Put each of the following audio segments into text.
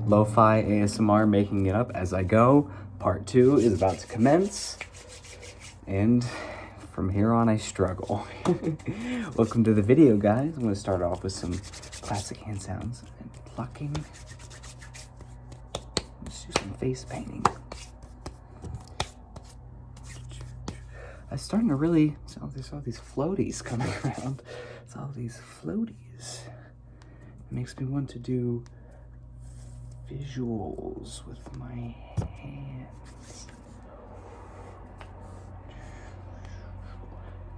Lo-fi ASMR, making it up as I go. Part 2 is about to commence, and from here on I struggle. Welcome to the video, guys. I'm going to start off with some classic hand sounds and plucking. Let's do some face painting. I'm starting to really, there's all these floaties coming around. It's all these floaties. It makes me want to do visuals with my hands.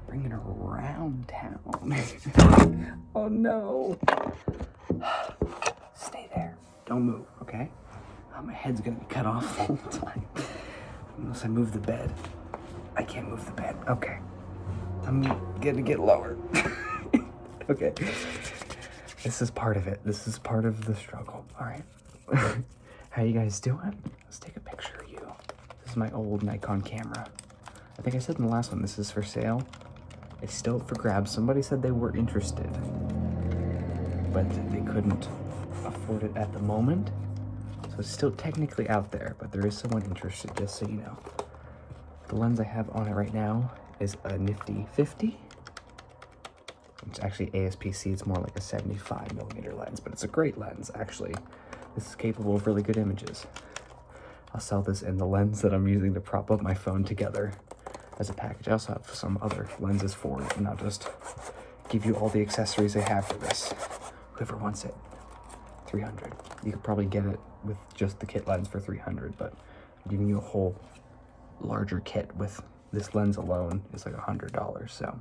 Bring it around town. Oh no. Stay there. Don't move, okay? Oh, my head's gonna be cut off all the time. Unless I move the bed. I can't move the bed. Okay. I'm gonna get lower. Okay. This is part of it. This is part of the struggle. All right. How you guys doing? Let's take a picture of you. This is my old Nikon camera. I think I said in the last one, this is for sale. It's still up for grabs. Somebody said they were interested, but they couldn't afford it at the moment. So it's still technically out there, but there is someone interested, just so you know. The lens I have on it right now is a nifty 50. It's actually ASPC, it's more like a 75mm lens, but it's a great lens, actually. This is capable of really good images. I'll sell this in the lens that I'm using to prop up my phone together as a package. I also have some other lenses for it, and I'll just give you all the accessories I have for this. Whoever wants it, $300. You could probably get it with just the kit lens for $300, but I'm giving you a whole larger kit with this lens alone is like $100, so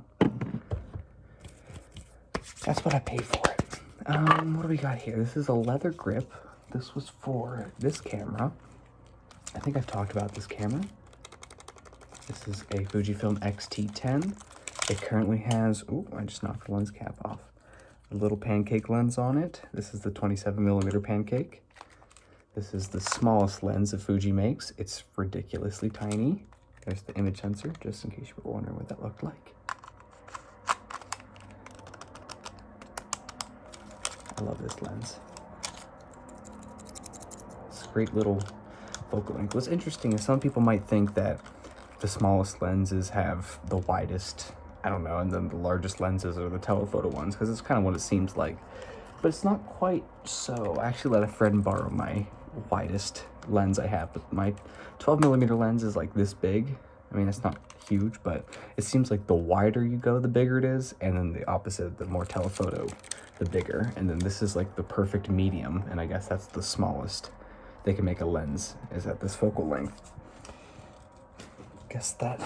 that's what I paid for it. What do we got here? This is a leather grip. This was for this camera. I think I've talked about this camera. This is a Fujifilm X-T10. It currently has, ooh, I just knocked the lens cap off. A little pancake lens on it. This is the 27mm pancake. This is the smallest lens that Fuji makes. It's ridiculously tiny. There's the image sensor, just in case you were wondering what that looked like. I love this lens. It's a great little focal length. What's interesting is some people might think that the smallest lenses have the widest, I don't know, and then the largest lenses are the telephoto ones, because it's kind of what it seems like. But it's not quite so. I actually let a friend borrow my widest lens I have, but my 12mm lens is like this big. I mean, it's not huge, but it seems like the wider you go, the bigger it is, and then the opposite, the more telephoto, the bigger. And then this is like the perfect medium, and I guess that's the smallest they can make a lens, is at this focal length. Guess that,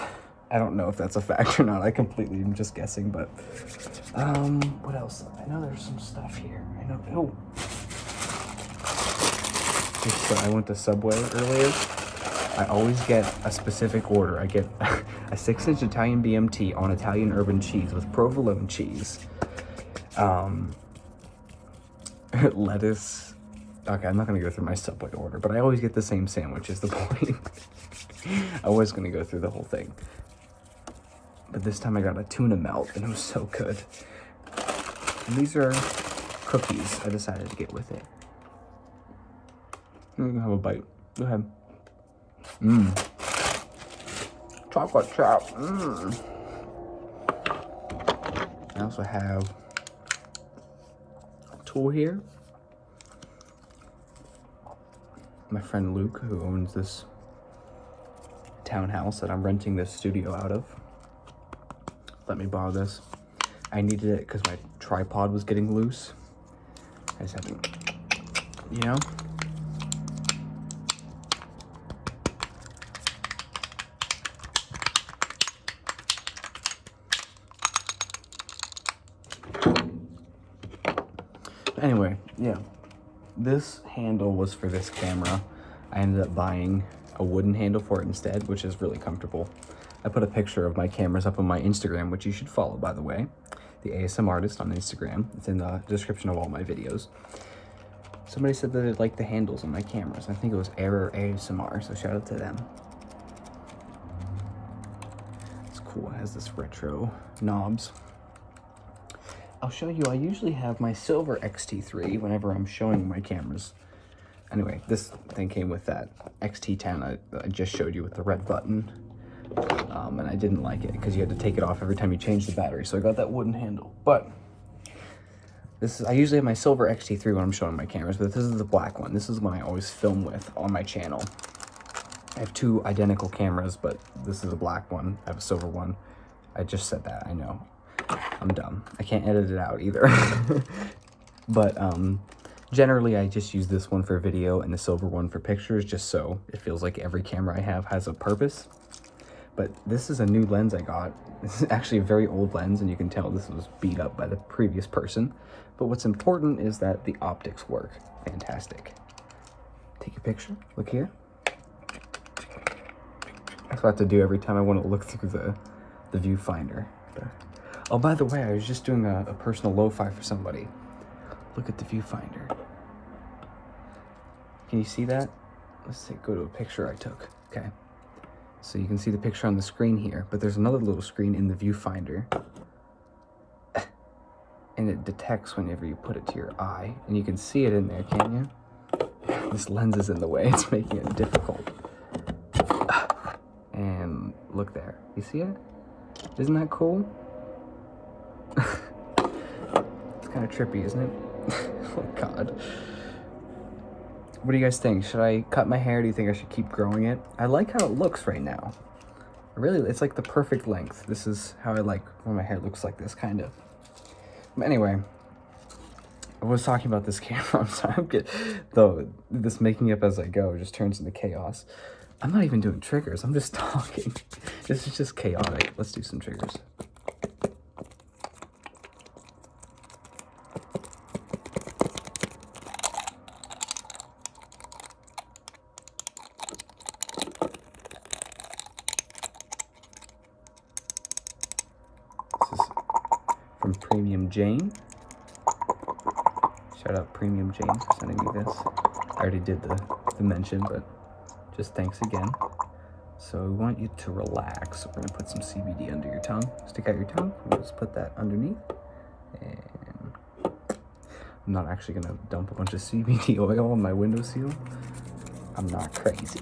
I don't know if that's a fact or not. I completely am just guessing, but what else? I know there's some stuff here. I know, oh. So I went to Subway earlier. I always get a specific order. I get a 6-inch Italian BMT on Italian urban cheese with provolone cheese. Lettuce. Okay, I'm not gonna go through my Subway order, but I always get the same sandwich is the point. I was gonna go through the whole thing. But this time I got a tuna melt, and it was so good. And these are cookies I decided to get with it. I'm gonna have a bite. Go ahead. Chocolate chop. I also have a tool here. My friend Luke, who owns this townhouse that I'm renting this studio out of, let me borrow this. I needed it because my tripod was getting loose. I just haven't, you know? Anyway, yeah, this handle was for this camera. I ended up buying a wooden handle for it instead, which is really comfortable. I put a picture of my cameras up on my Instagram, which you should follow, by the way. The ASM Artist on Instagram. It's in the description of all my videos. Somebody said that they liked the handles on my cameras. I think it was Error ASMR, so shout out to them. It's cool, it has this retro knobs. I'll show you, I usually have my silver X-T3 whenever I'm showing my cameras. Anyway, this thing came with that XT10 I just showed you with the red button. And I didn't like it because you had to take it off every time you changed the battery. So I got that wooden handle. But I usually have my silver XT3 when I'm showing my cameras, but this is the black one. This is one I always film with on my channel. I have two identical cameras, but this is a black one. I have a silver one. I just said that, I know. I'm dumb. I can't edit it out either. But generally I just use this one for video and the silver one for pictures, just so it feels like every camera I have has a purpose. But this is a new lens I got. This is actually a very old lens, and you can tell this was beat up by the previous person. But what's important is that the optics work fantastic. Take a picture, look here. That's what I have to do every time I want to look through the viewfinder. Oh, by the way, I was just doing a personal Lofi for somebody. Look at the viewfinder. Can you see that? Let's go to a picture I took. Okay. So you can see the picture on the screen here, but there's another little screen in the viewfinder. And it detects whenever you put it to your eye. And you can see it in there, can't you? This lens is in the way. It's making it difficult. And look there. You see it? Isn't that cool? It's kind of trippy, isn't it? Oh, God. What do you guys think? Should I cut my hair? Do you think I should keep growing it? I like how it looks right now. Really, it's like the perfect length. This is how I like when my hair looks like this, kind of. But anyway, I was talking about this camera. I'm sorry. Though this making up as I go just turns into chaos. I'm not even doing triggers. I'm just talking. This is just chaotic. Let's do some triggers. This is from Premium Jane. Shout out Premium Jane for sending me this. I already did the mention, but just thanks again. So we want you to relax. We're gonna put some CBD under your tongue. Stick out your tongue. We'll just put that underneath. And I'm not actually gonna dump a bunch of CBD oil on my windowsill. I'm not crazy.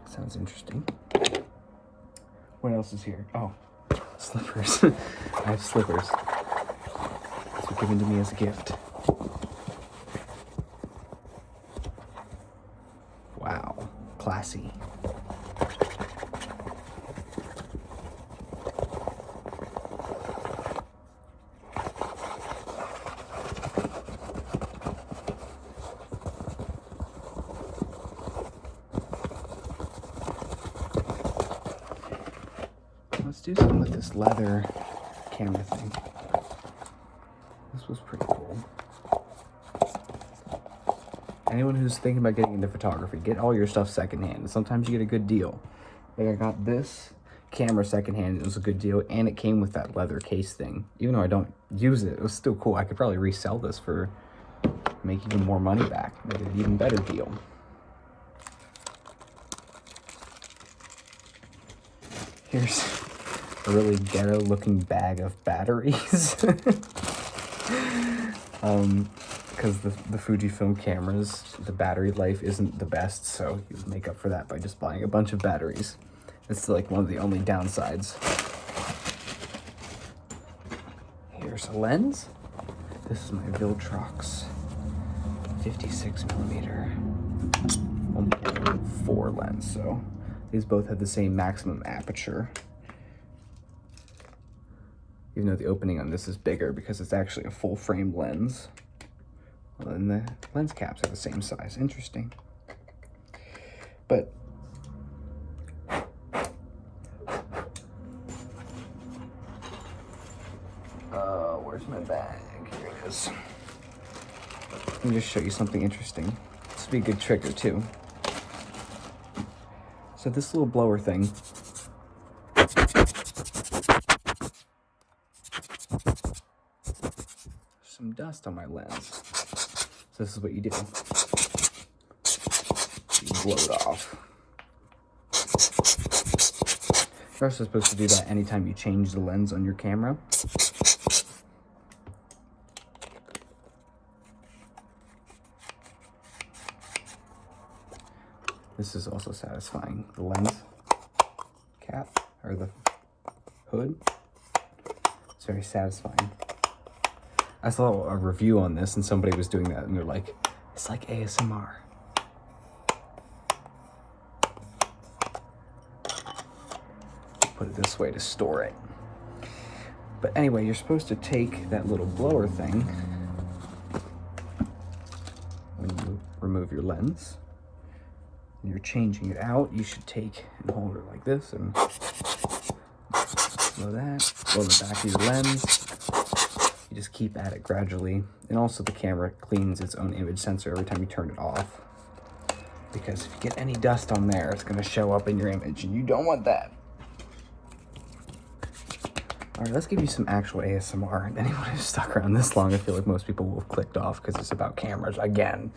Sounds interesting. What else is here? Oh, slippers. I have slippers. These were given to me as a gift. Wow, classy. Let's do something with this leather camera thing. This was pretty cool. Anyone who's thinking about getting into photography, get all your stuff secondhand. Sometimes you get a good deal. Like I got this camera secondhand, it was a good deal, and it came with that leather case thing. Even though I don't use it, it was still cool. I could probably resell this for, make even more money back, make it an even better deal. Here's a really ghetto looking bag of batteries. Because the Fujifilm cameras, the battery life isn't the best, so you make up for that by just buying a bunch of batteries. It's like one of the only downsides. Here's a lens. This is my Viltrox 56mm 1.4 lens, so these both have the same maximum aperture. Even though the opening on this is bigger because it's actually a full frame lens. Well, and the lens caps are the same size. Interesting. But where's my bag? Here it is. Let me just show you something interesting. This would be a good trigger too. So this little blower thing, some dust on my lens. So this is what you do. You blow it off. You're also supposed to do that anytime you change the lens on your camera. This is also satisfying. The lens cap, or the hood. It's very satisfying. I saw a review on this and somebody was doing that and they're like, it's like ASMR. Put it this way to store it. But anyway, you're supposed to take that little blower thing when you remove your lens. When you're changing it out, you should take and hold it like this and blow that, blow the back of your lens. You just keep at it gradually. And also the camera cleans its own image sensor every time you turn it off. Because if you get any dust on there, it's gonna show up in your image and you don't want that. All right, let's give you some actual ASMR. Anyone who's stuck around this long, I feel like most people will have clicked off because it's about cameras again.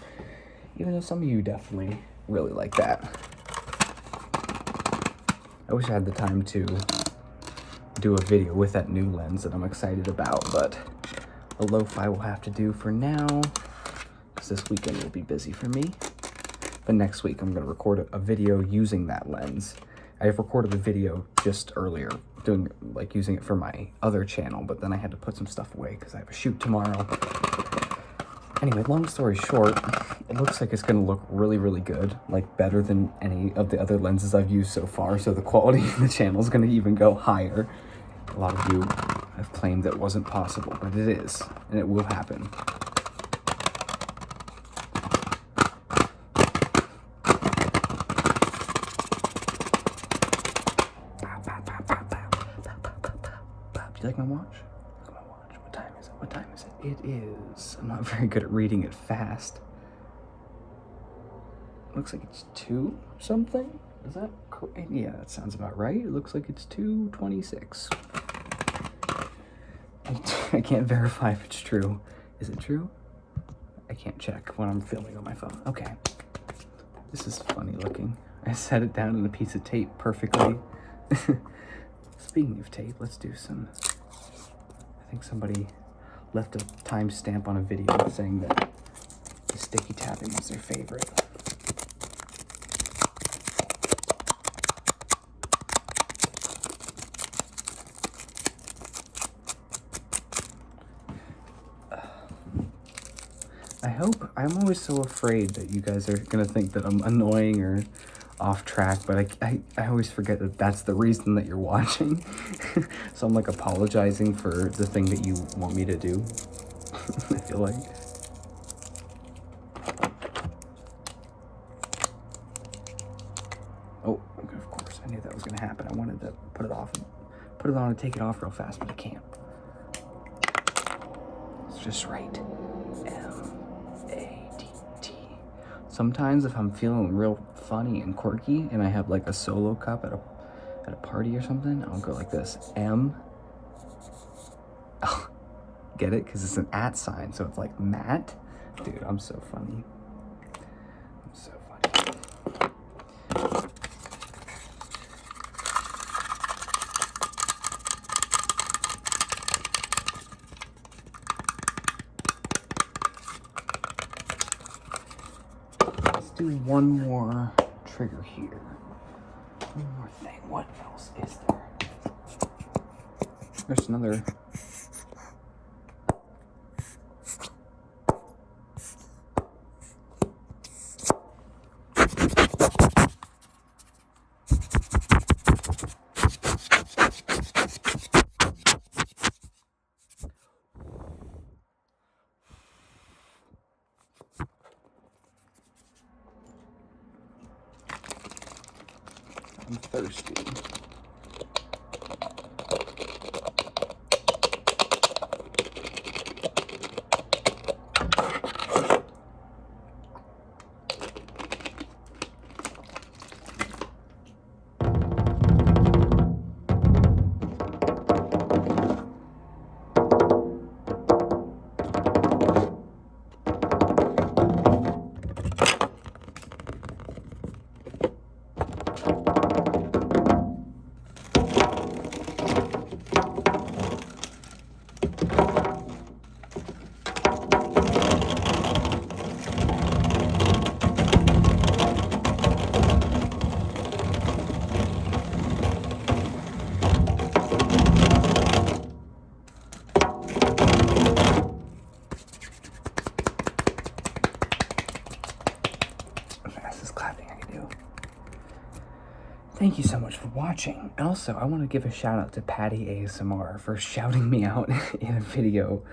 Even though some of you definitely really like that. I wish I had the time to do a video with that new lens that I'm excited about, but a Lofi will have to do for now because this weekend will be busy for me. But next week I'm gonna record a video using that lens. I have recorded a video just earlier using it for my other channel, but then I had to put some stuff away because I have a shoot tomorrow. Anyway, long story short, it looks like it's gonna look really, really good, like better than any of the other lenses I've used so far, so the quality of the channel is gonna even go higher. A lot of you have claimed that wasn't possible, but it is, and it will happen. Do you like my watch? Look at my watch. What time is it? What time is it? It is. I'm not very good at reading it fast. Looks like it's 2 something. Is that correct? Yeah, that sounds about right. It looks like it's 2:26. I can't verify if it's true. Is it true? I can't check when I'm filming on my phone. Okay. This is funny looking. I set it down on a piece of tape perfectly. Speaking of tape, let's do some. I think somebody left a timestamp on a video saying that the sticky tapping was their favorite. I'm always so afraid that you guys are gonna think that I'm annoying or off track, but I always forget that that's the reason that you're watching. So I'm like apologizing for the thing that you want me to do. I feel like. Oh, okay, of course, I knew that was gonna happen. I wanted to put it off, put it on and take it off real fast, but I can't. It's just right. Sometimes if I'm feeling real funny and quirky and I have like a solo cup at a party or something, I'll go like this. M. Oh, get it? Because it's an @ sign, so it's like Matt. Dude, I'm so funny. I'm so funny. Do one more trigger here. One more thing. What else is there? There's another. I'm thirsty. thank you so much for watching. And also, I want to give a shout out to Patty ASMR for shouting me out in a video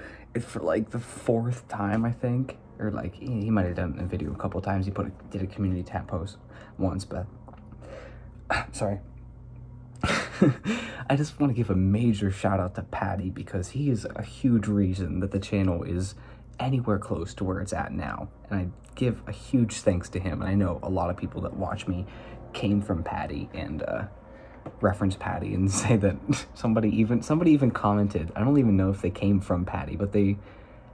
for like the 4th time, I think. Or like, he might have done a video a couple times. He did a community tab post once, but sorry. I just want to give a major shout out to Patty because he is a huge reason that the channel is anywhere close to where it's at now. And I give a huge thanks to him. And I know a lot of people that watch me came from Patty and reference Patty and say that somebody even commented. I don't even know if they came from Patty, but they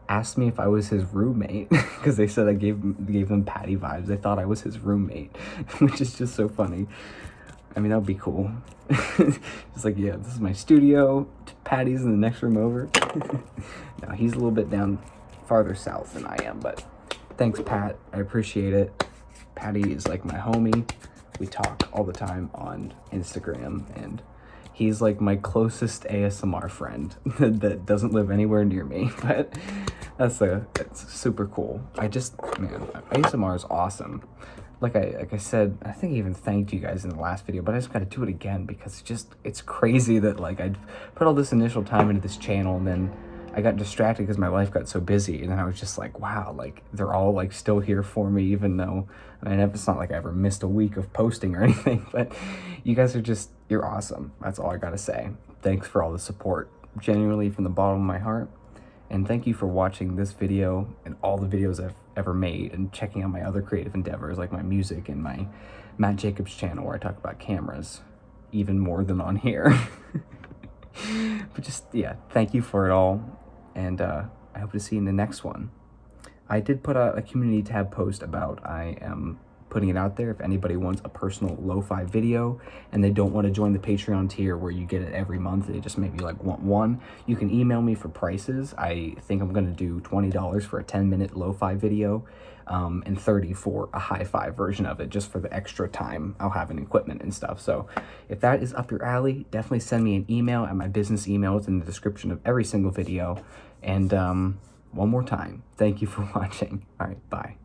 asked me if I was his roommate because they said I gave them Patty vibes. They thought I was his roommate, which is just so funny. I mean, that would be cool. It's like, yeah, this is my studio. Patty's in the next room over. No, he's a little bit down farther south than I am, but thanks, Pat. I appreciate it. Patty is like my homie. We talk all the time on Instagram, and he's like my closest ASMR friend that doesn't live anywhere near me, but that's super cool. Man, ASMR is awesome. Like I said, I think I even thanked you guys in the last video, but I just got to do it again because it's crazy that like I put all this initial time into this channel and then I got distracted because my life got so busy, and then I was just like, wow, like they're all like still here for me, even though, I mean, it's not like I ever missed a week of posting or anything, but you guys are you're awesome. That's all I gotta say. Thanks for all the support, genuinely from the bottom of my heart. And thank you for watching this video and all the videos I've ever made and checking out my other creative endeavors like my music and my Matt Jacobs channel where I talk about cameras even more than on here. But just, yeah, thank you for it all. And I hope to see you in the next one. I did put out a community tab post about I am putting it out there. If anybody wants a personal lo-fi video and they don't want to join the Patreon tier where you get it every month, they just maybe like want one, you can email me for prices. I think I'm going to do $20 for a 10-minute lo-fi video and $30 for a hi-fi version of it, just for the extra time I'll have in equipment and stuff. So if that is up your alley, definitely send me an email at my business email. It's in the description of every single video. And one more time, thank you for watching. All right, bye.